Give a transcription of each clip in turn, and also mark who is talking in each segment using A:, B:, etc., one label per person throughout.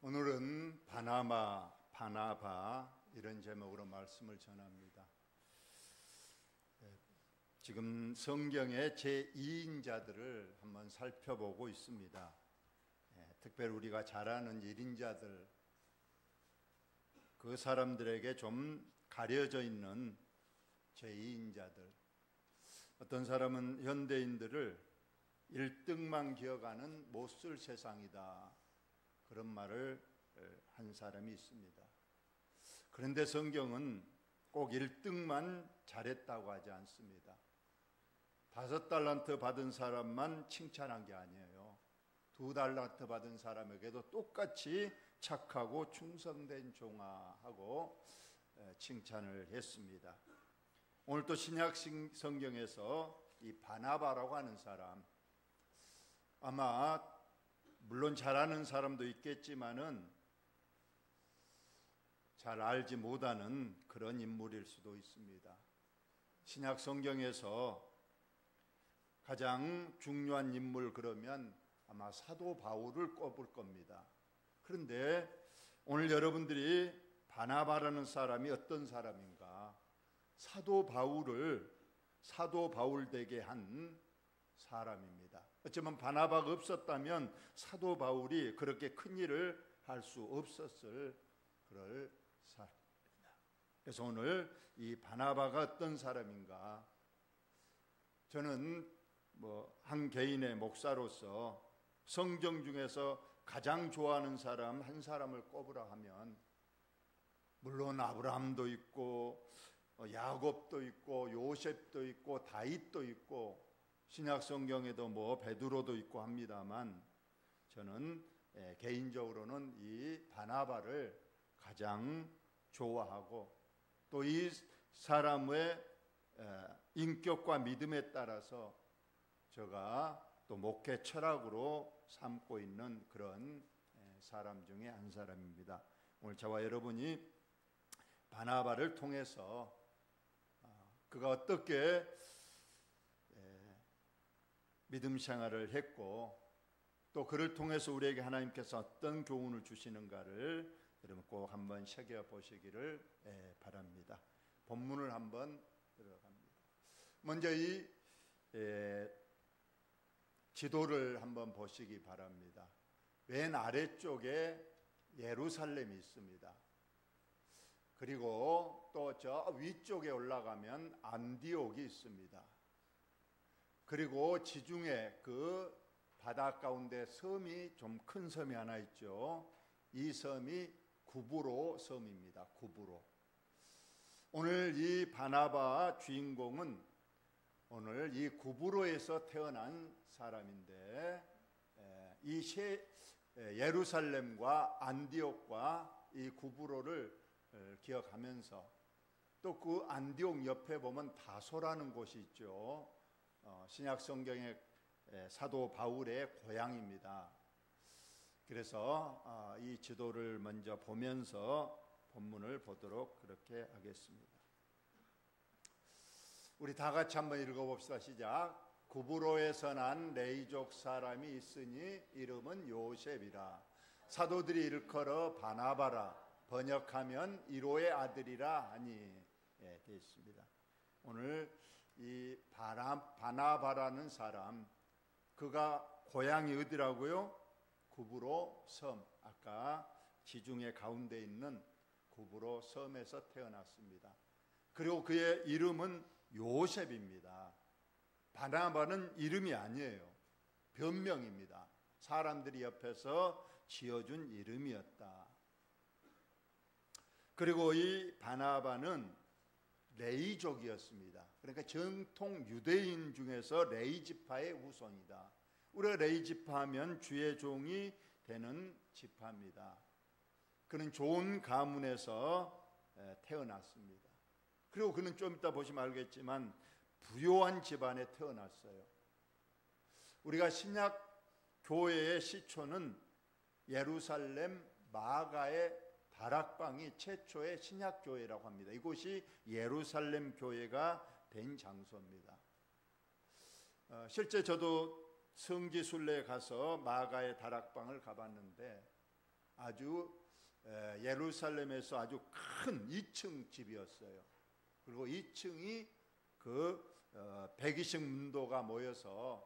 A: 오늘은 바나마, 바나바 이런 제목으로 말씀을 전합니다. 지금 성경의 제2인자들을 한번 살펴보고 있습니다. 특별히 우리가 잘 아는 1인자들, 그 사람들에게 좀 가려져 있는 제2인자들. 어떤 사람은 현대인들을 1등만 기억하는 못쓸 세상이다, 그런 말을 한 사람이 있습니다. 그런데 성경은 꼭 1등만 잘했다고 하지 않습니다. 5달란트 받은 사람만 칭찬한 게 아니에요. 2달란트 받은 사람에게도 똑같이 착하고 충성된 종아 하고 칭찬을 했습니다. 오늘 또 신약 성경에서 이 바나바라고 하는 사람, 아마 물론 잘 아는 사람도 있겠지만은 잘 알지 못하는 그런 인물일 수도 있습니다. 신약 성경에서 가장 중요한 인물 그러면 아마 사도 바울을 꼽을 겁니다. 그런데 오늘 여러분들이 바나바라는 사람이 어떤 사람인가? 사도 바울을 사도 바울 되게 한 사람입니다. 어쩌면 바나바가 없었다면 사도 바울이 그렇게 큰 일을 할 수 없었을 그럴 사람입니다. 그래서 오늘 이 바나바가 어떤 사람인가? 저는 한 개인의 목사로서 성경 중에서 가장 좋아하는 사람 한 사람을 꼽으라 하면, 물론 아브라함도 있고 야곱도 있고 요셉도 있고 다윗도 있고 신약 성경에도 베드로도 있고 합니다만, 저는 개인적으로는 이 바나바를 가장 좋아하고 또 이 사람의 인격과 믿음에 따라서 제가 또 목회 철학으로 삼고 있는 그런 사람 중에 한 사람입니다. 오늘 저와 여러분이 바나바를 통해서 그가 어떻게 믿음 생활을 했고 또 그를 통해서 우리에게 하나님께서 어떤 교훈을 주시는가를 여러분 꼭 한번 새겨보시기를 바랍니다. 본문을 한번 들어갑니다. 먼저 이 지도를 한번 보시기 바랍니다. 맨 아래쪽에 예루살렘이 있습니다. 그리고 또 저 위쪽에 올라가면 안디옥이 있습니다. 그리고 지중해 그 바다 가운데 섬이 좀 큰 섬이 하나 있죠. 이 섬이 구브로 섬입니다. 구브로. 오늘 이 바나바 주인공은 오늘 이 구브로에서 태어난 사람인데, 이 예루살렘과 안디옥과 이 구브로를 기억하면서 또 그 안디옥 옆에 보면 다소라는 곳이 있죠. 신약 성경의 사도 바울의 고향입니다. 그래서 이 지도를 먼저 보면서 본문을 보도록 그렇게 하겠습니다. 우리 다 같이 한번 읽어봅시다. 시작. 구브로에서 난 레이족 사람이 있으니 이름은 요셉이라. 사도들이 일컬어 바나바라. 번역하면 이로의 아들이라 하니 되어 있습니다. 오늘 이 바나바라는 사람, 그가 고향이 어디라고요? 구브로 섬, 아까 지중해 가운데 있는 구브로 섬에서 태어났습니다. 그리고 그의 이름은 요셉입니다. 바나바는 이름이 아니에요. 변명입니다. 사람들이 옆에서 지어준 이름이었다. 그리고 이 바나바는 레이족이었습니다. 그러니까 정통 유대인 중에서 레이 지파의 후손이다. 우리가 레이 지파 하면 주의 종이 되는 지파입니다. 그는 좋은 가문에서 태어났습니다. 그리고 그는 좀 이따 보시면 알겠지만 부요한 집안에 태어났어요. 우리가 신약 교회의 시초는 예루살렘 마가의 다락방이 최초의 신약 교회라고 합니다. 이곳이 예루살렘 교회가 된 장소입니다. 실제 저도 성지순례에 가서 마가의 다락방을 가봤는데 아주 예루살렘에서 아주 큰 2층 집이었어요. 그리고 2층이 그 120 문도가 모여서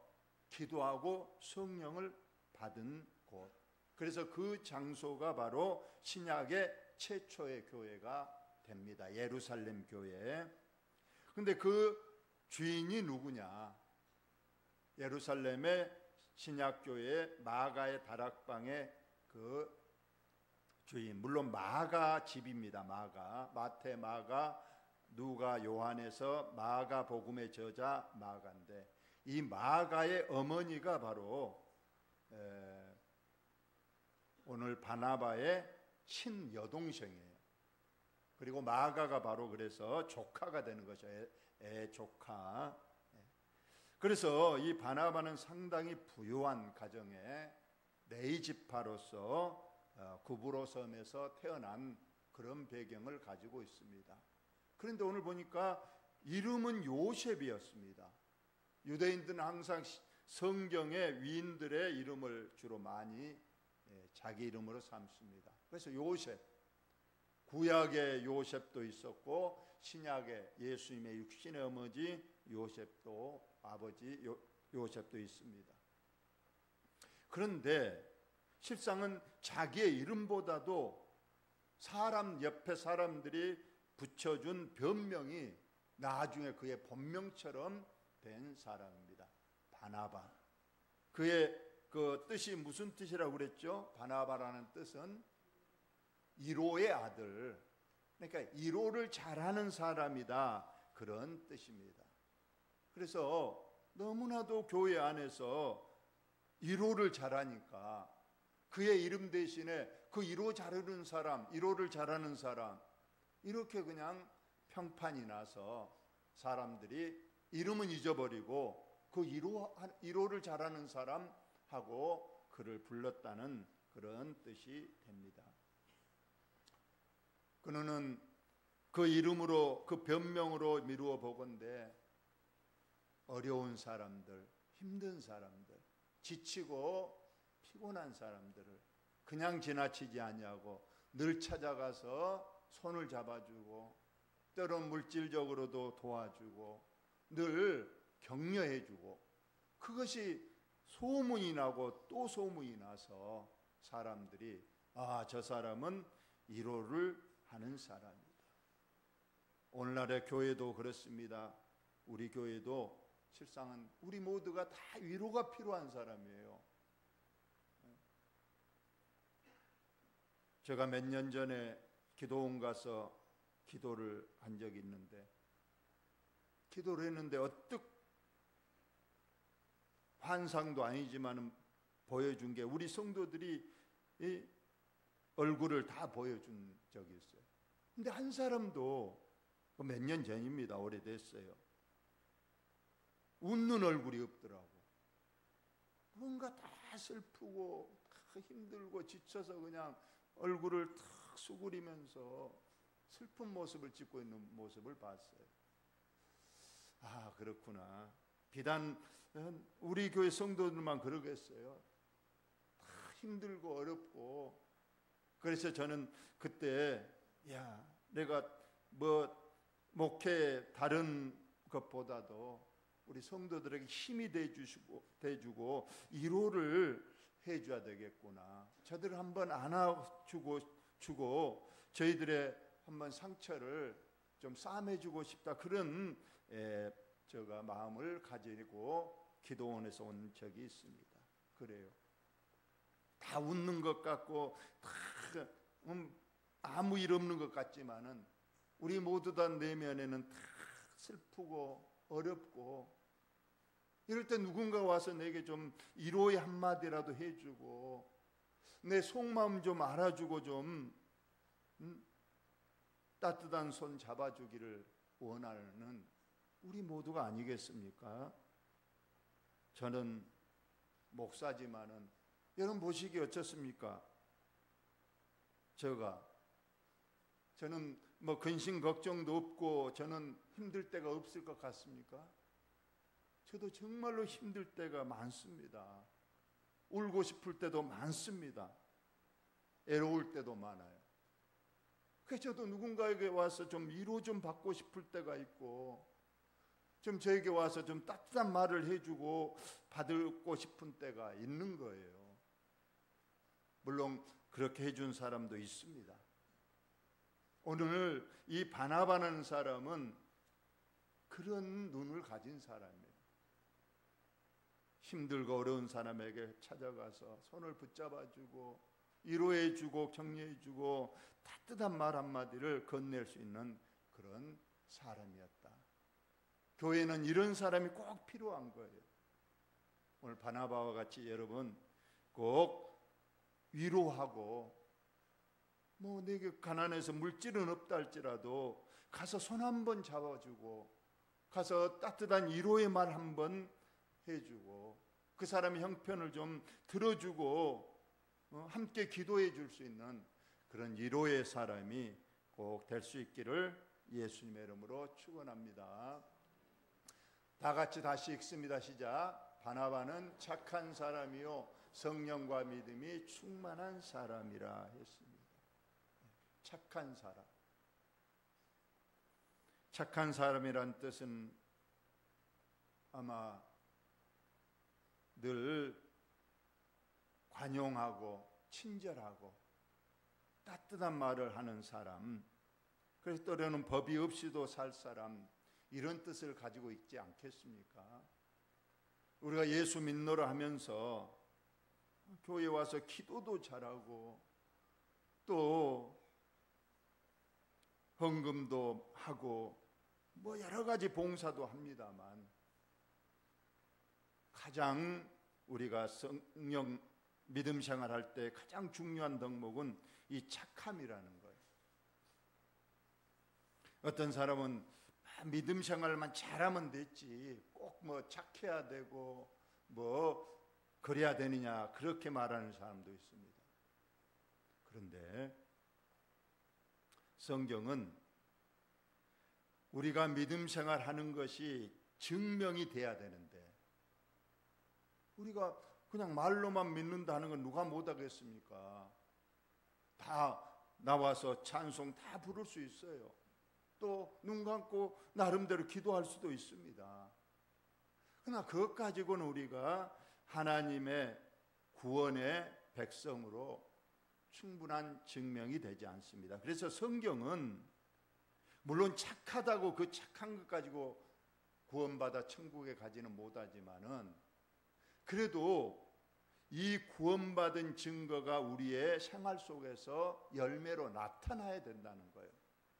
A: 기도하고 성령을 받은 곳. 그래서 그 장소가 바로 신약의 최초의 교회가 됩니다. 예루살렘 교회. 근데 그 주인이 누구냐? 예루살렘의 신약교회 마가의 다락방의 그 주인, 물론 마가 집입니다. 마가, 마태, 마가, 누가, 요한에서 마가 복음의 저자 마가인데, 이 마가의 어머니가 바로 오늘 바나바의 친여동생이에요. 그리고 마가가 바로 그래서 조카가 되는 거죠. 조카. 그래서 이 바나바는 상당히 부유한 가정에 네이지파로서 구브로 섬에서 태어난 그런 배경을 가지고 있습니다. 그런데 오늘 보니까 이름은 요셉이었습니다. 유대인들은 항상 성경의 위인들의 이름을 주로 많이 자기 이름으로 삼습니다. 그래서 요셉, 구약의 요셉도 있었고 신약의 예수님의 육신의 어머니 요셉도, 아버지 요셉도 있습니다. 그런데 실상은 자기의 이름보다도 사람 옆에 사람들이 붙여준 변명이 나중에 그의 본명처럼 된 사람입니다. 바나바. 그의 그 뜻이 무슨 뜻이라고 그랬죠? 바나바라는 뜻은 1호의 아들, 그러니까 1호를 잘하는 사람이다, 그런 뜻입니다. 그래서 너무나도 교회 안에서 1호를 잘하니까 그의 이름 대신에 그 1호 잘하는 사람, 1호를 잘하는 사람, 이렇게 그냥 평판이 나서 사람들이 이름은 잊어버리고 그 1호를 잘하는 사람하고 그를 불렀다는 그런 뜻이 됩니다. 그는 그 이름으로, 그 변명으로 미루어 보건대 어려운 사람들, 힘든 사람들, 지치고 피곤한 사람들을 그냥 지나치지 아니하고 늘 찾아가서 손을 잡아주고 때론 물질적으로도 도와주고 늘 격려해주고, 그것이 소문이 나고 또 소문이 나서 사람들이 저 사람은 1호를 하는 사람이다. 오늘날의 교회도 그렇습니다. 우리 교회도 실상은 우리 모두가 다 위로가 필요한 사람이에요. 제가 몇 년 전에 기도원 가서 기도를 한 적이 있는데, 기도를 했는데 어뜩 환상도 아니지만 보여준 게, 우리 성도들이 이 얼굴을 다 보여준 적이 있어요. 근데 한 사람도 몇 년 전입니다. 오래됐어요. 웃는 얼굴이 없더라고. 뭔가 다 슬프고 다 힘들고 지쳐서 그냥 얼굴을 탁 수그리면서 슬픈 모습을 찍고 있는 모습을 봤어요. 그렇구나. 비단 우리 교회 성도들만 그러겠어요. 다 힘들고 어렵고. 그래서 저는 그때 내가 목회 다른 것보다도 우리 성도들에게 힘이 돼주고 위로를 해줘야 되겠구나. 저들을 한번 안아주고 저희들의 한번 상처를 좀 싸매주고 싶다, 그런 제가 마음을 가지고 기도원에서 온 적이 있습니다. 그래요. 다 웃는 것 같고 다 아무 일 없는 것 같지만은 우리 모두 다 내면에는 다 슬프고 어렵고, 이럴 때 누군가 와서 내게 좀 위로의 한마디라도 해주고 내 속마음 좀 알아주고 좀 따뜻한 손 잡아주기를 원하는 우리 모두가 아니겠습니까? 저는 목사지만은 여러분 보시기 어떻습니까? 저는 근심 걱정도 없고 저는 힘들 때가 없을 것 같습니까? 저도 정말로 힘들 때가 많습니다. 울고 싶을 때도 많습니다. 애로울 때도 많아요. 그래서 저도 누군가에게 와서 좀 위로 좀 받고 싶을 때가 있고, 좀 저에게 와서 좀 따뜻한 말을 해주고 받고 싶은 때가 있는 거예요. 물론 그렇게 해준 사람도 있습니다. 오늘 이 바나바라는 사람은 그런 눈을 가진 사람이에요. 힘들고 어려운 사람에게 찾아가서 손을 붙잡아주고 위로해주고 격려해주고 따뜻한 말 한마디를 건넬 수 있는 그런 사람이었다. 교회는 이런 사람이 꼭 필요한 거예요. 오늘 바나바와 같이 여러분 꼭 위로하고, 뭐 내게 가난해서 물질은 없다 할지라도 가서 손 한번 잡아주고 가서 따뜻한 위로의 말 한번 해주고 그 사람의 형편을 좀 들어주고 함께 기도해 줄 수 있는 그런 위로의 사람이 꼭 될 수 있기를 예수님의 이름으로 축원합니다. 다 같이 다시 읽습니다. 시작. 바나바는 착한 사람이요 성령과 믿음이 충만한 사람이라 했습니다. 착한 사람. 착한 사람이란 뜻은 아마 늘 관용하고 친절하고 따뜻한 말을 하는 사람, 그래서 때로는 법이 없이도 살 사람, 이런 뜻을 가지고 있지 않겠습니까? 우리가 예수 믿노라 하면서 교회 와서 기도도 잘하고 또 헌금도 하고 뭐 여러 가지 봉사도 합니다만, 가장 우리가 성령 믿음 생활할 때 가장 중요한 덕목은 이 착함이라는 거예요. 어떤 사람은 믿음 생활만 잘하면 됐지 꼭 뭐 착해야 되고 뭐 그래야 되느냐 그렇게 말하는 사람도 있습니다. 그런데 성경은 우리가 믿음 생활하는 것이 증명이 돼야 되는데, 우리가 그냥 말로만 믿는다는 건 누가 못하겠습니까? 다 나와서 찬송 다 부를 수 있어요. 또 눈 감고 나름대로 기도할 수도 있습니다. 그러나 그것 가지고는 우리가 하나님의 구원의 백성으로 충분한 증명이 되지 않습니다. 그래서 성경은 물론 착하다고 그 착한 것 가지고 구원받아 천국에 가지는 못하지만은 그래도 이 구원받은 증거가 우리의 생활 속에서 열매로 나타나야 된다는 거예요.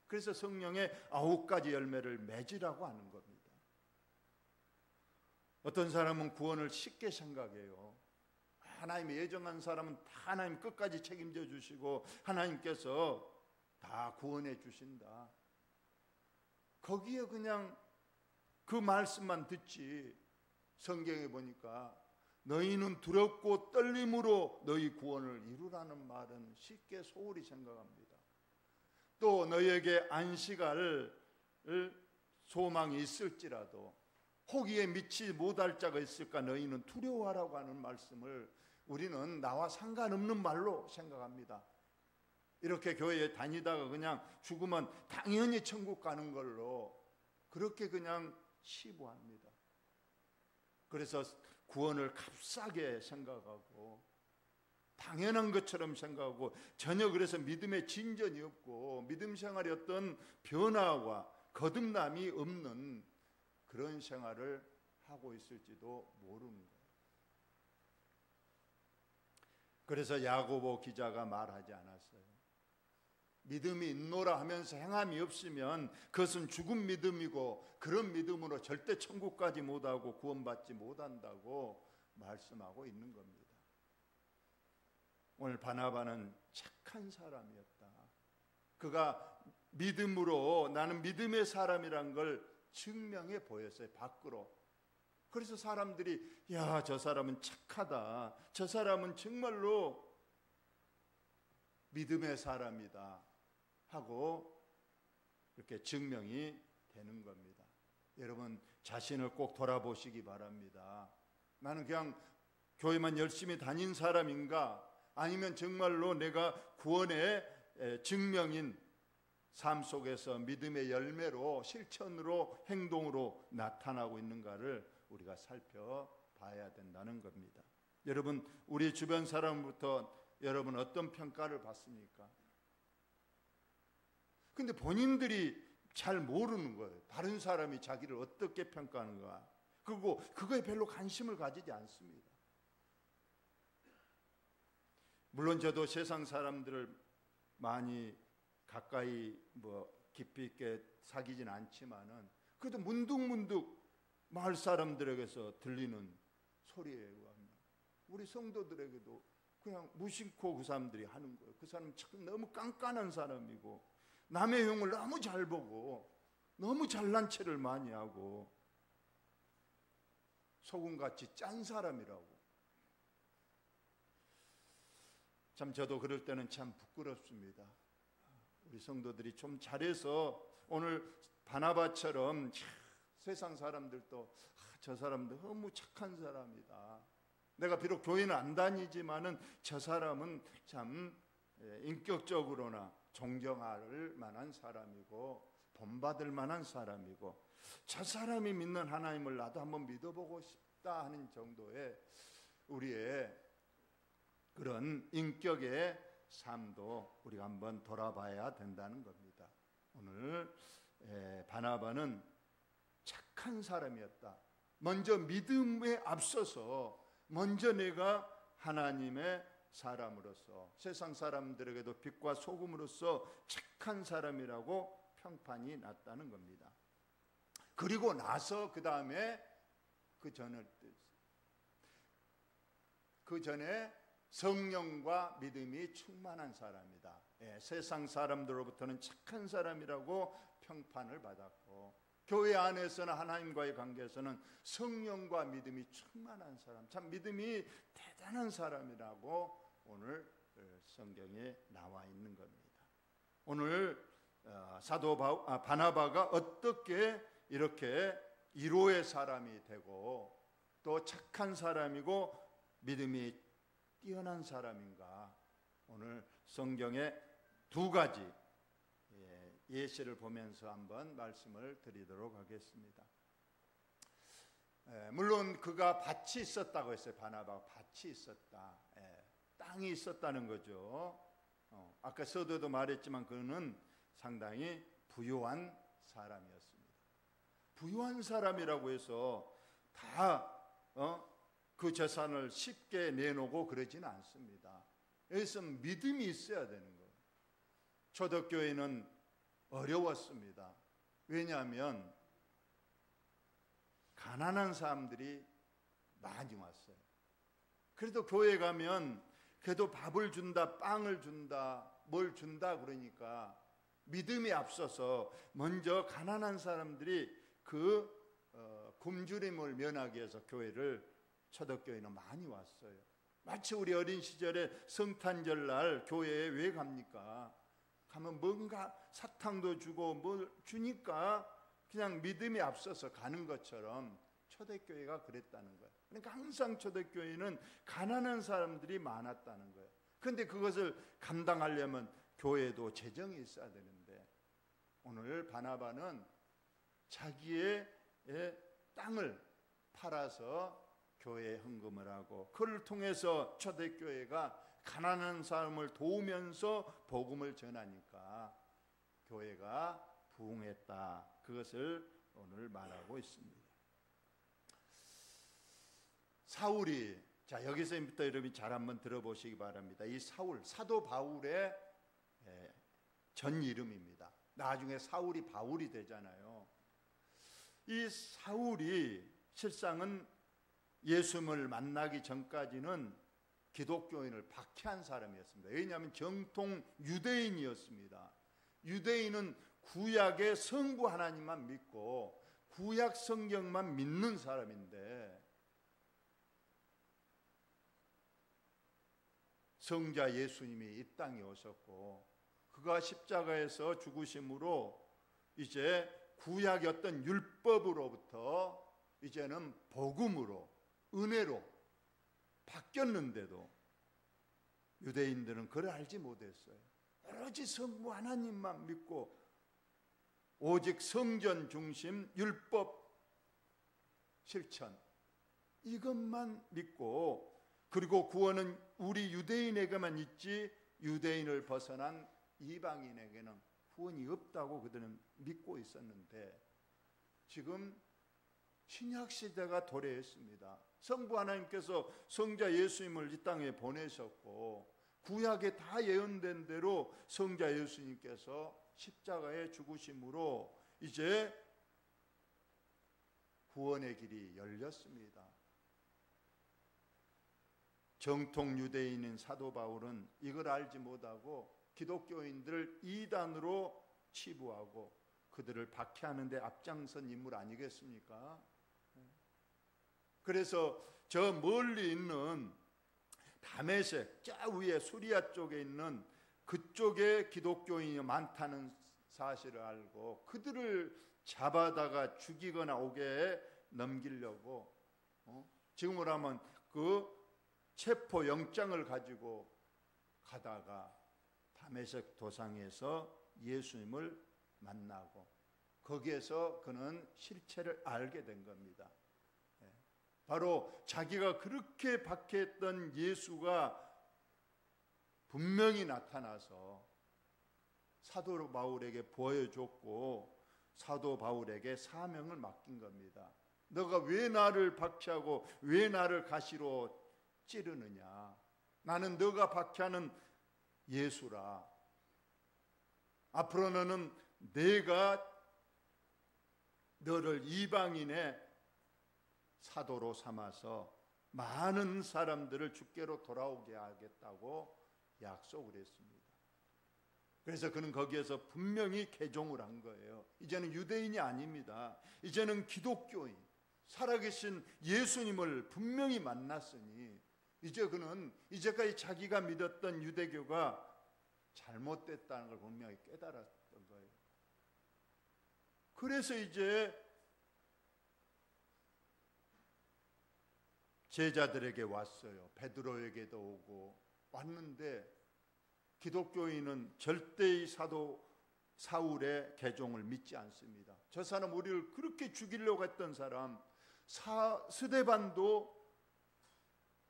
A: 그래서 성령의 9가지 열매를 맺으라고 하는 겁니다. 어떤 사람은 구원을 쉽게 생각해요. 하나님이 예정한 사람은 다 하나님 끝까지 책임져 주시고 하나님께서 다 구원해 주신다. 거기에 그냥 그 말씀만 듣지, 성경에 보니까 너희는 두렵고 떨림으로 너희 구원을 이루라는 말은 쉽게 소홀히 생각합니다. 또 너희에게 안식할 소망이 있을지라도 호기에 미치 못할 자가 있을까 너희는 두려워하라고 하는 말씀을 우리는 나와 상관없는 말로 생각합니다. 이렇게 교회에 다니다가 그냥 죽으면 당연히 천국 가는 걸로 그렇게 그냥 치부합니다. 그래서 구원을 값싸게 생각하고 당연한 것처럼 생각하고 전혀 그래서 믿음의 진전이 없고 믿음 생활의 어떤 변화와 거듭남이 없는 그런 생활을 하고 있을지도 모르는 거예요. 그래서 야고보 기자가 말하지 않았어요. 믿음이 있노라 하면서 행함이 없으면 그것은 죽은 믿음이고 그런 믿음으로 절대 천국까지 못하고 구원받지 못한다고 말씀하고 있는 겁니다. 오늘 바나바는 착한 사람이었다. 그가 믿음으로 나는 믿음의 사람이란 걸 증명해 보였어요, 밖으로. 그래서 사람들이 야, 저 사람은 착하다, 저 사람은 정말로 믿음의 사람이다 하고 이렇게 증명이 되는 겁니다. 여러분 자신을 꼭 돌아보시기 바랍니다. 나는 그냥 교회만 열심히 다닌 사람인가, 아니면 정말로 내가 구원의 증명인 삶 속에서 믿음의 열매로 실천으로 행동으로 나타나고 있는가를 우리가 살펴봐야 된다는 겁니다. 여러분, 우리 주변 사람부터 여러분 어떤 평가를 받습니까? 근데 본인들이 잘 모르는 거예요. 다른 사람이 자기를 어떻게 평가하는가. 그리고 그거에 별로 관심을 가지지 않습니다. 물론 저도 세상 사람들을 많이 가까이 깊이 있게 사귀진 않지만은 그래도 문득문득 마을 사람들에게서 들리는 소리예요. 우리 성도들에게도 그냥 무심코 그 사람들이 하는 거예요. 그 사람 참 너무 깐깐한 사람이고 남의 흉을 너무 잘 보고 너무 잘난 체를 많이 하고 소금같이 짠 사람이라고. 참 저도 그럴 때는 참 부끄럽습니다. 우리 성도들이 좀 잘해서 오늘 바나바처럼 세상 사람들도 저 사람도 너무 착한 사람이다. 내가 비록 교회는 안 다니지만은 저 사람은 참 인격적으로나 존경할 만한 사람이고 본받을 만한 사람이고 저 사람이 믿는 하나님을 나도 한번 믿어보고 싶다 하는 정도의 우리의 그런 인격의 삶도 우리가 한번 돌아봐야 된다는 겁니다. 오늘 바나바는 착한 사람이었다. 먼저 믿음에 앞서서 먼저 내가 하나님의 사람으로서 세상 사람들에게도 빛과 소금으로서 착한 사람이라고 평판이 났다는 겁니다. 그리고 나서 그 다음에 그 전에 성령과 믿음이 충만한 사람이다. 세상 사람들로부터는 착한 사람이라고 평판을 받았고 교회 안에서는 하나님과의 관계에서는 성령과 믿음이 충만한 사람, 참 믿음이 대단한 사람이라고 오늘 성경에 나와 있는 겁니다. 오늘 사도 바나바가 어떻게 이렇게 1호의 사람이 되고 또 착한 사람이고 믿음이 뛰어난 사람인가? 오늘 성경의 두 가지 예시를 보면서 한번 말씀을 드리도록 하겠습니다. 물론 그가 밭이 있었다고 했어요. 바나바가 밭이 있었다. 땅이 있었다는 거죠. 아까 서두에도 말했지만 그는 상당히 부유한 사람이었습니다. 부유한 사람이라고 해서 다 그 재산을 쉽게 내놓고 그러지는 않습니다. 여기서 믿음이 있어야 되는 거예요. 초대교회는 어려웠습니다. 왜냐하면 가난한 사람들이 많이 왔어요. 그래도 교회 가면 그래도 밥을 준다, 빵을 준다, 뭘 준다 그러니까 믿음이 앞서서 먼저 가난한 사람들이 그 굶주림을 면하기 위해서 교회를 초대교회는 많이 왔어요. 마치 우리 어린 시절에 성탄절날 교회에 왜 갑니까? 가면 뭔가 사탕도 주고 뭘 주니까 그냥 믿음이 앞서서 가는 것처럼 초대교회가 그랬다는 거예요. 그러니까 항상 초대교회는 가난한 사람들이 많았다는 거예요. 그런데 그것을 감당하려면 교회도 재정이 있어야 되는데 오늘 바나바는 자기의 땅을 팔아서 교회에 헌금을 하고 그를 통해서 초대교회가 가난한 사람을 도우면서 복음을 전하니까 교회가 부흥했다. 그것을 오늘 말하고 있습니다. 사울이 자 여기서부터 여러분이 잘 한번 들어보시기 바랍니다. 이 사도 바울의 전 이름입니다. 나중에 사울이 바울이 되잖아요. 이 사울이 실상은 예수님을 만나기 전까지는 기독교인을 박해한 사람이었습니다. 왜냐하면 정통 유대인이었습니다. 유대인은 구약의 성부 하나님만 믿고 구약 성경만 믿는 사람인데 성자 예수님이 이 땅에 오셨고 그가 십자가에서 죽으심으로 이제 구약의 어떤 율법으로부터 이제는 복음으로 은혜로 바뀌었는데도 유대인들은 그걸 알지 못했어요. 오로지 성부 하나님만 믿고 오직 성전 중심 율법 실천 이것만 믿고, 그리고 구원은 우리 유대인에게만 있지 유대인을 벗어난 이방인에게는 구원이 없다고 그들은 믿고 있었는데, 지금 신약 시대가 도래했습니다. 성부 하나님께서 성자 예수님을 이 땅에 보내셨고, 구약에 다 예언된 대로 성자 예수님께서 십자가에 죽으심으로 이제 구원의 길이 열렸습니다. 정통 유대인인 사도 바울은 이걸 알지 못하고 기독교인들을 이단으로 치부하고 그들을 박해하는 데 앞장선 인물 아니겠습니까? 그래서 저 멀리 있는 다메섹 저 위에 수리아 쪽에 있는 그쪽에 기독교인이 많다는 사실을 알고 그들을 잡아다가 죽이거나 옥에 넘기려고 지금으로 하면 그 체포 영장을 가지고 가다가 다메섹 도상에서 예수님을 만나고 거기에서 그는 실체를 알게 된 겁니다. 바로 자기가 그렇게 박해했던 예수가 분명히 나타나서 사도 바울에게 보여줬고 사도 바울에게 사명을 맡긴 겁니다. 너가 왜 나를 박해하고 왜 나를 가시로 찌르느냐? 나는 너가 박해하는 예수라. 앞으로 너는 내가 너를 이방인의 사도로 삼아서 많은 사람들을 주께로 돌아오게 하겠다고 약속을 했습니다. 그래서 그는 거기에서 분명히 개종을 한 거예요. 이제는 유대인이 아닙니다. 이제는 기독교인, 살아계신 예수님을 분명히 만났으니 이제 그는 이제까지 자기가 믿었던 유대교가 잘못됐다는 걸 분명히 깨달았던 거예요. 그래서 이제 제자들에게 왔어요. 베드로에게도 오고 왔는데 기독교인은 절대의 사도 사울의 개종을 믿지 않습니다. 저 사람 우리를 그렇게 죽이려고 했던 사람, 스데반도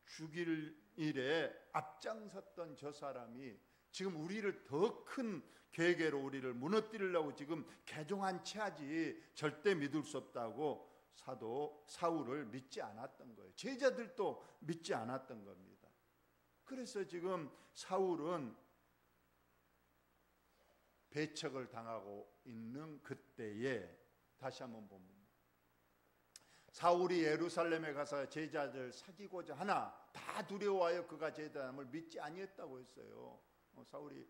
A: 죽일 일에 앞장섰던 저 사람이 지금 우리를 더 큰 계계로 우리를 무너뜨리려고 지금 개종한 채 하지 절대 믿을 수 없다고 사도 사울을 믿지 않았던 거예요. 제자들도 믿지 않았던 겁니다. 그래서 지금 사울은 배척을 당하고 있는 그때에 다시 한번 보면 사울이 예루살렘에 가서 제자들 사귀고자 하나 다 두려워하여 그가 제자임을 믿지 아니했다고 했어요. 사울이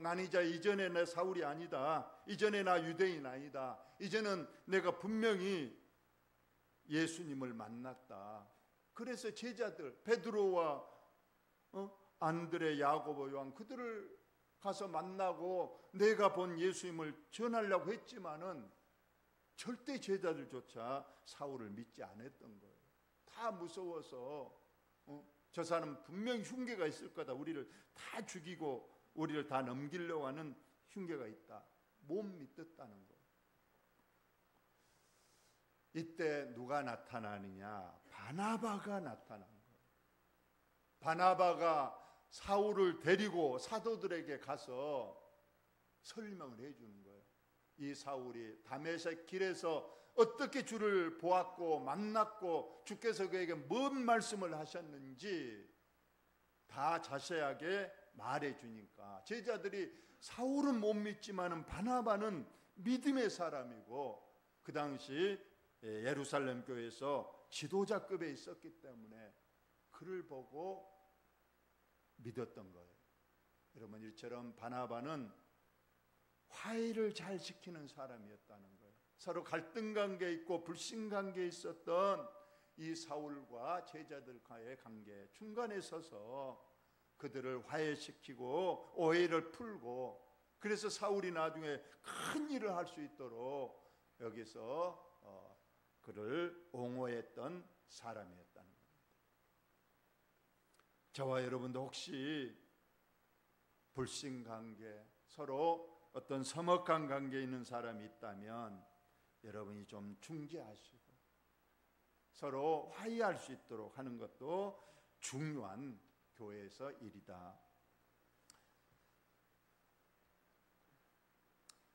A: 난 이전에 내 사울이 아니다. 이전에 나 유대인 아니다. 이제는 내가 분명히 예수님을 만났다. 그래서 제자들 베드로와 안드레, 야고보, 요한 그들을 가서 만나고 내가 본 예수님을 전하려고 했지만은 절대 제자들조차 사울을 믿지 않았던 거예요. 다 무서워서 저 사람 분명히 흉계가 있을 거다. 우리를 다 죽이고 우리를 다 넘기려고 하는 흉계가 있다. 못 믿었다는 거예요. 이때 누가 나타나느냐? 바나바가 나타난 거예요. 바나바가 사울을 데리고 사도들에게 가서 설명을 해주는 거예요. 이 사울이 다메섹 길에서 어떻게 주를 보았고 만났고 주께서 그에게 뭔 말씀을 하셨는지 다 자세하게 말해주니까 제자들이 사울은 못 믿지만은 바나바는 믿음의 사람이고 그 당시 예루살렘 교회에서 지도자급에 있었기 때문에 그를 보고 믿었던 거예요. 여러분, 이처럼 바나바는 화해를 잘 지키는 사람이었다는 거예요. 서로 갈등 관계에 있고 불신 관계에 있었던 이 사울과 제자들과의 관계 중간에 서서 그들을 화해시키고 오해를 풀고, 그래서 사울이 나중에 큰 일을 할 수 있도록 여기서 그를 옹호했던 사람이었다는 겁니다. 저와 여러분도 혹시 불신관계, 서로 어떤 서먹한 관계에 있는 사람이 있다면 여러분이 좀 중재하시고 서로 화해할 수 있도록 하는 것도 중요한 교회에서 일이다.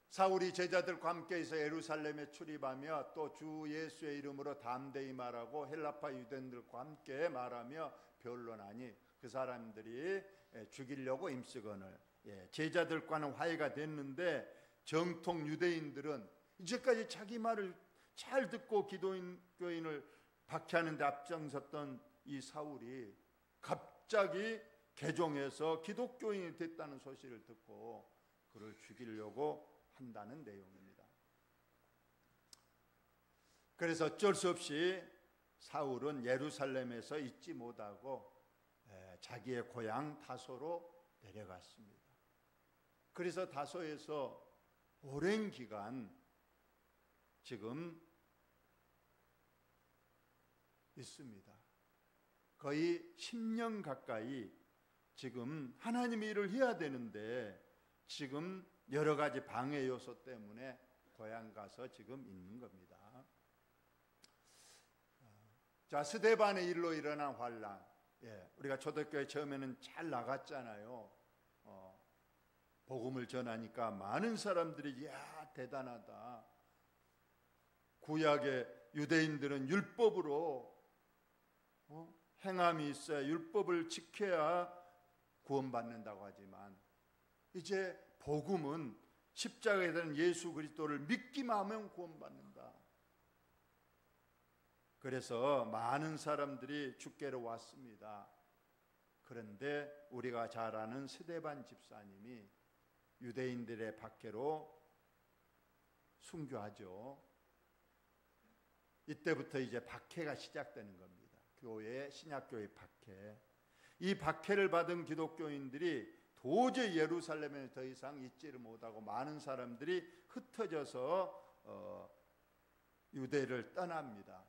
A: 사울이 제자들과 함께해서 예루살렘에 출입하며 또 주 예수의 이름으로 담대히 말하고 헬라파 유대인들과 함께 말하며 변론하니 그 사람들이 죽이려고 임쓰거늘. 제자들과는 화해가 됐는데 정통 유대인들은 이제까지 자기 말을 잘 듣고 기독교인을 박해하는 데 앞장섰던 이 사울이 갑자기 개종해서 기독교인이 됐다는 소식을 듣고 그를 죽이려고 한다는 내용입니다. 그래서 어쩔 수 없이 사울은 예루살렘에서 있지 못하고 자기의 고향 다소로 내려갔습니다. 그래서 다소에서 오랜 기간 지금 있습니다. 거의 10년 가까이 지금 하나님의 일을 해야 되는데 지금 여러 가지 방해 요소 때문에 고향 가서 지금 있는 겁니다. 자, 스데반의 일로 일어난 환란. 우리가 초대교회 처음에는 잘 나갔잖아요. 복음을 전하니까 많은 사람들이 야 대단하다. 구약의 유대인들은 율법으로 행함이 있어야 율법을 지켜야 구원받는다고 하지만 이제 복음은 십자가에 대한 예수 그리스도를 믿기만 하면 구원받는다. 그래서 많은 사람들이 주께로 왔습니다. 그런데 우리가 잘 아는 스데반 집사님이 유대인들의 박해로 순교하죠. 이때부터 이제 박해가 시작되는 겁니다. 교회, 신약교회 박해. 이 박해를 받은 기독교인들이 도저히 예루살렘에 더 이상 있지를 못하고 많은 사람들이 흩어져서 유대를 떠납니다.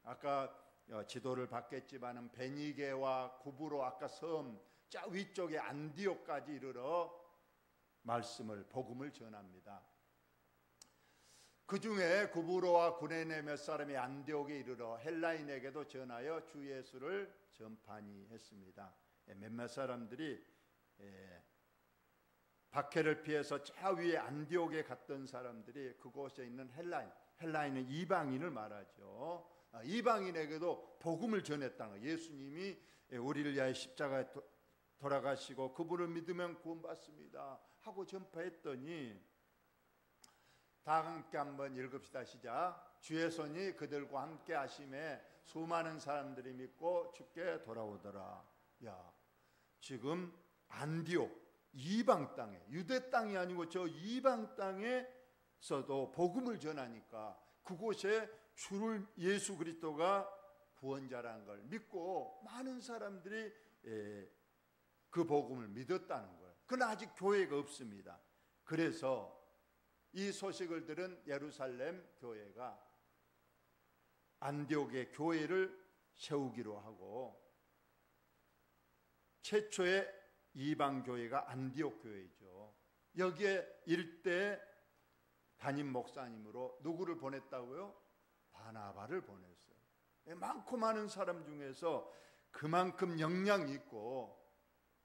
A: 아까 지도를 봤겠지만은 베니게와 구브로 아까 섬 저 위쪽에 안디옥까지 이르러 말씀을 복음을 전합니다. 그 중에 구브로와 구레네 몇 사람이 안디옥에 이르러 헬라인에게도 전하여 주 예수를 전파니 했습니다. 몇몇 사람들이 박해를 피해서 저 위에 안디옥에 갔던 사람들이 그곳에 있는 헬라인은 이방인을 말하죠. 이방인에게도 복음을 전했다는 거예요. 예수님이 우리를 위하여 십자가에 돌아가시고 그분을 믿으면 구원받습니다 하고 전파했더니 다 함께 한번 읽읍시다. 시작. 주의 손이 그들과 함께 하심에 수많은 사람들이 믿고 주께 돌아오더라. 야, 지금 안디옥 이방 땅에, 유대 땅이 아니고 저 이방 땅에서도 복음을 전하니까 그곳에 주를 예수 그리스도가 구원자라는 걸 믿고 많은 사람들이 그 복음을 믿었다는 거예요. 그러나 아직 교회가 없습니다. 그래서 이 소식을 들은 예루살렘 교회가 안디옥의 교회를 세우기로 하고 최초의 이방 교회가 안디옥 교회죠. 여기에 일대 담임 목사님으로 누구를 보냈다고요? 바나바를 보냈어요. 많고 많은 사람 중에서 그만큼 역량이 있고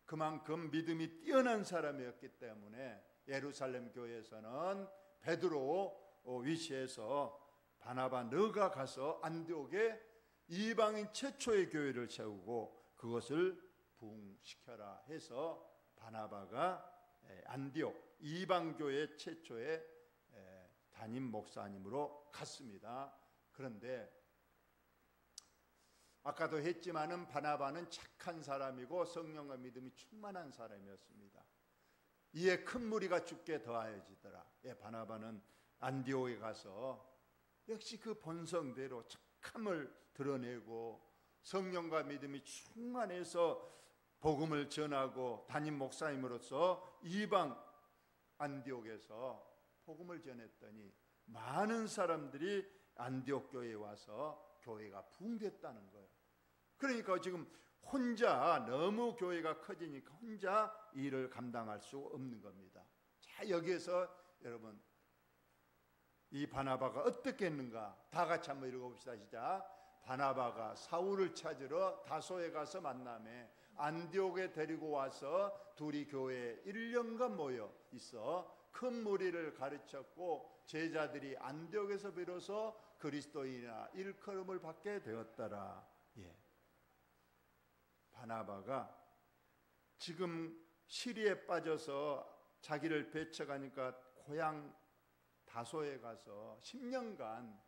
A: 그만큼 믿음이 뛰어난 사람이었기 때문에 예루살렘 교회에서는 베드로 위시해서 바나바 너가 가서 안디옥에 이방인 최초의 교회를 세우고 그것을 부흥시켜라 해서 바나바가 안디옥 이방교회 최초의 담임 목사님으로 갔습니다. 그런데 아까도 했지만은 바나바는 착한 사람이고 성령과 믿음이 충만한 사람이었습니다. 이에 큰 무리가 죽게 더하여지더라. 바나바는 안디옥에 가서 역시 그 본성대로 착함을 드러내고 성령과 믿음이 충만해서 복음을 전하고 담임 목사님으로서 이방 안디옥에서 복음을 전했더니 많은 사람들이 안디옥 교회에 와서 교회가 부흥됐다는 거예요. 그러니까 지금 혼자 너무 교회가 커지니까 혼자 일을 감당할 수 없는 겁니다. 자, 여기에서 여러분 이 바나바가 어떻게 했는가 다 같이 한번 읽어봅시다. 시작. 바나바가 사울을 찾으러 다소에 가서 만나매 안디옥에 데리고 와서 둘이 교회에 1년간 모여 있어 큰 무리를 가르쳤고 제자들이 안디옥에서 비로소 그리스도인이나 일컬음을 받게 되었더라. 예. 바나바가 지금 시리에 빠져서 자기를 배척하니까 고향 다소에 가서 10년간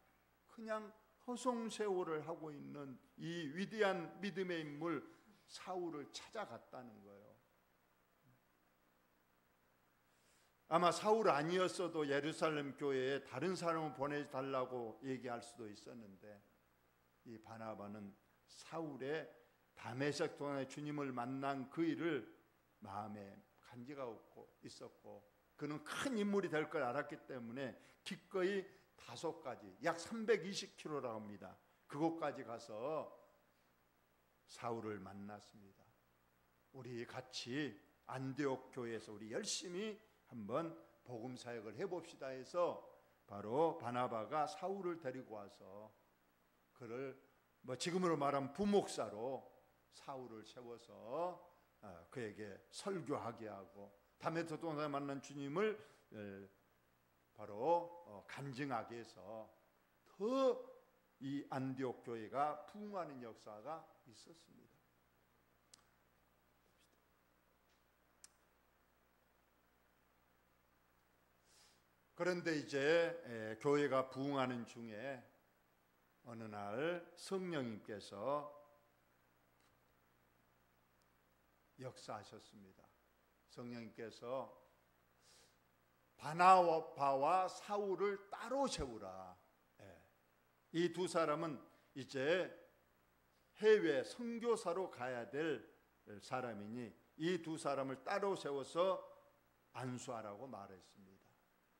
A: 그냥 허송세월을 하고 있는 이 위대한 믿음의 인물 사울을 찾아갔다는 거예요. 아마 사울 아니었어도 예루살렘 교회에 다른 사람을 보내달라고 얘기할 수도 있었는데 이 바나바는 사울의 다메섹 동안에 주님을 만난 그 일을 마음에 간직하고 있었고 그는 큰 인물이 될 걸 알았기 때문에 기꺼이 다소까지 약 320km라고 합니다. 그곳까지 가서 사울을 만났습니다. 우리 같이 안디옥 교회에서 우리 열심히 한번 복음 사역을 해봅시다 해서 바로 바나바가 사울을 데리고 와서 그를 지금으로 말하면 부목사로 사울을 세워서 그에게 설교하게 하고 다메섹 동산에 만난 주님을 바로 간증하게 해서 더 이 안디옥 교회가 부흥하는 역사가 있었습니다. 그런데 이제 교회가 부흥하는 중에 어느 날 성령님께서 역사하셨습니다. 성령님께서 바나바와 사울을 따로 세우라. 이 두 사람은 이제 해외 선교사로 가야 될 사람이니 이 두 사람을 따로 세워서 안수하라고 말했습니다.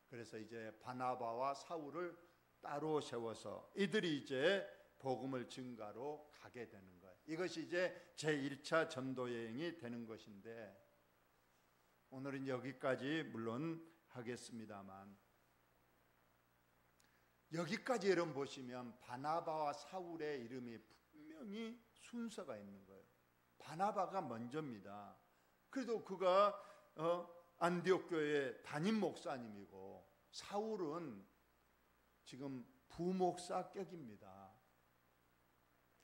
A: 그래서 이제 바나바와 사울을 따로 세워서 이들이 이제 복음을 증가로 가게 되는 거예요. 이것이 이제 제1차 전도 여행이 되는 것인데 오늘은 여기까지 물론 하겠습니다만 여기까지 여러분 보시면 바나바와 사울의 이름이 분명히 순서가 있는 거예요. 바나바가 먼저입니다. 그래도 그가 안디옥 교회 담임 목사님이고 사울은 지금 부목사격입니다.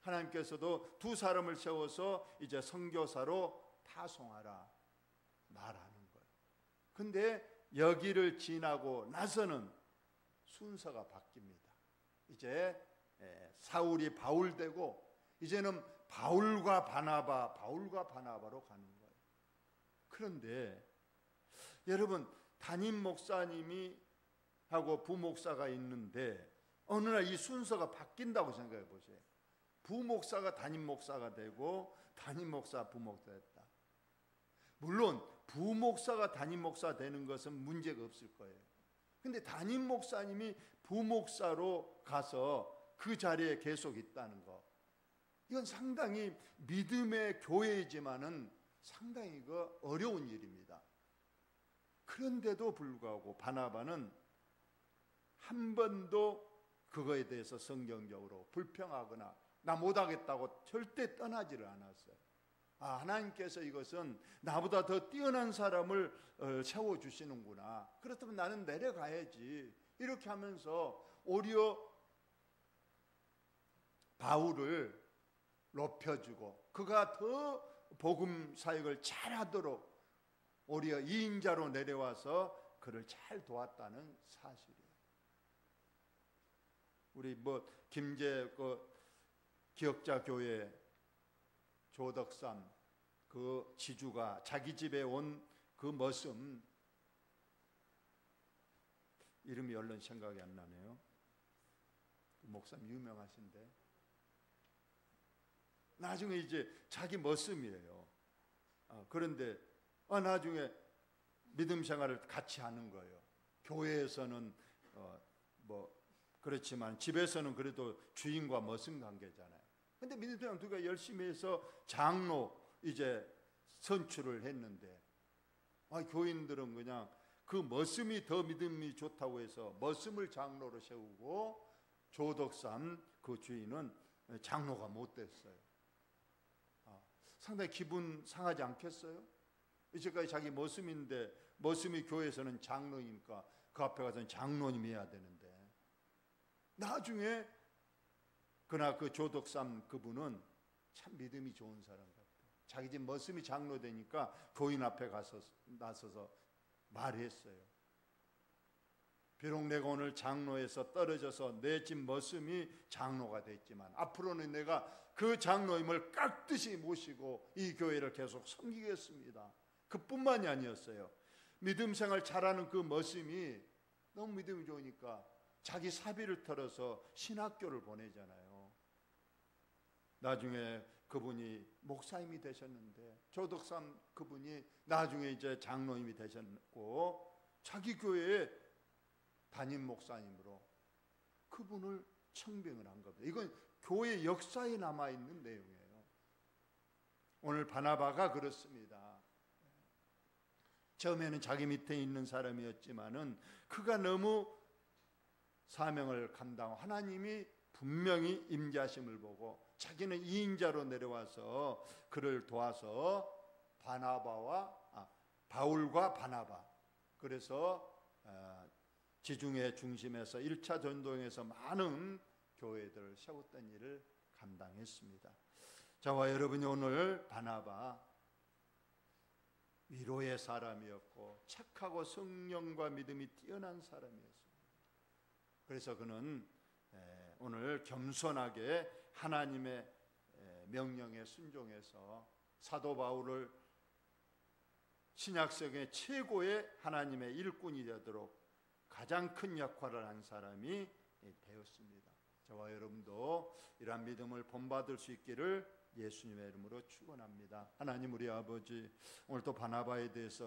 A: 하나님께서도 두 사람을 세워서 이제 선교사로 파송하라 말하는 거예요. 근데 여기를 지나고 나서는 순서가 바뀝니다. 이제 사울이 바울 되고 이제는 바울과 바나바로 가는 거예요. 그런데 여러분 담임 목사님이 하고 부목사가 있는데 어느 날 이 순서가 바뀐다고 생각해 보세요. 부목사가 담임 목사가 되고 담임 목사 부목사 됐다. 물론 부목사가 담임 목사 되는 것은 문제가 없을 거예요. 근데 담임 목사님이 부목사로 가서 그 자리에 계속 있다는 거, 이건 상당히 믿음의 교회이지만은 상당히 어려운 일입니다. 그런데도 불구하고 바나바는 한 번도 그거에 대해서 성경적으로 불평하거나 나 못하겠다고 절대 떠나지를 않았어요. 하나님께서 이것은 나보다 더 뛰어난 사람을 세워주시는구나. 그렇다면 나는 내려가야지. 이렇게 하면서 오히려 바울을 높여주고 그가 더 복음 사역을 잘하도록 오히려 2인자로 내려와서 그를 잘 도왔다는 사실이에요. 우리 김제 기억자 교회 조덕삼 그 지주가 자기 집에 온 그 머슴 이름이 얼른 생각이 안 나네요. 그 목사님 유명하신데 나중에 이제 자기 머슴이에요. 그런데 나중에 믿음 생활을 같이 하는 거예요. 교회에서는 그렇지만 집에서는 그래도 주인과 머슴 관계잖아요. 근데 믿음의 장로가 열심히 해서 장로 이제 선출을 했는데, 교인들은 그냥 그 머슴이 더 믿음이 좋다고 해서 머슴을 장로로 세우고 조덕삼 그 주인은 장로가 못 됐어요. 상당히 기분 상하지 않겠어요? 이제까지 자기 머슴인데, 머슴이 교회에서는 장로니까 그 앞에 가서는 장로님이 해야 되는데, 나중에 그러나 그 조덕삼 그분은 참 믿음이 좋은 사람 같아요. 자기 집 머슴이 장로 되니까 교인 앞에 가서 나서서 말했어요. 비록 내가 오늘 장로에서 떨어져서 내 집 머슴이 장로가 됐지만 앞으로는 내가 그 장로임을 깍듯이 모시고 이 교회를 계속 섬기겠습니다. 그뿐만이 아니었어요. 믿음 생활 잘하는 그 머슴이 너무 믿음이 좋으니까 자기 사비를 털어서 신학교를 보내잖아요. 나중에 그분이 목사님이 되셨는데, 조덕삼 그분이 나중에 이제 장로님이 되셨고, 자기 교회에 담임 목사님으로 그분을 청빙을 한 겁니다. 이건 교회 역사에 남아있는 내용이에요. 오늘 바나바가 그렇습니다. 처음에는 자기 밑에 있는 사람이었지만은 그가 너무 사명을 감당하고 하나님이 분명히 임재하심을 보고 자기는 2인자로 내려와서 그를 도와서 바울과 바나바, 그래서 지중해 중심에서 1차 전도행에서 많은 교회들을 세웠던 일을 감당했습니다. 저와 여러분이 오늘 바나바 위로의 사람이었고 착하고 성령과 믿음이 뛰어난 사람이었습니다. 그래서 그는 오늘 겸손하게 하나님의 명령에 순종해서 사도 바울을 신약성의 최고의 하나님의 일꾼이 되도록 가장 큰 역할을 한 사람이 되었습니다. 저와 여러분도 이러한 믿음을 본받을 수 있기를 예수님의 이름으로 축원합니다. 하나님 우리 아버지, 오늘 또 바나바에 대해서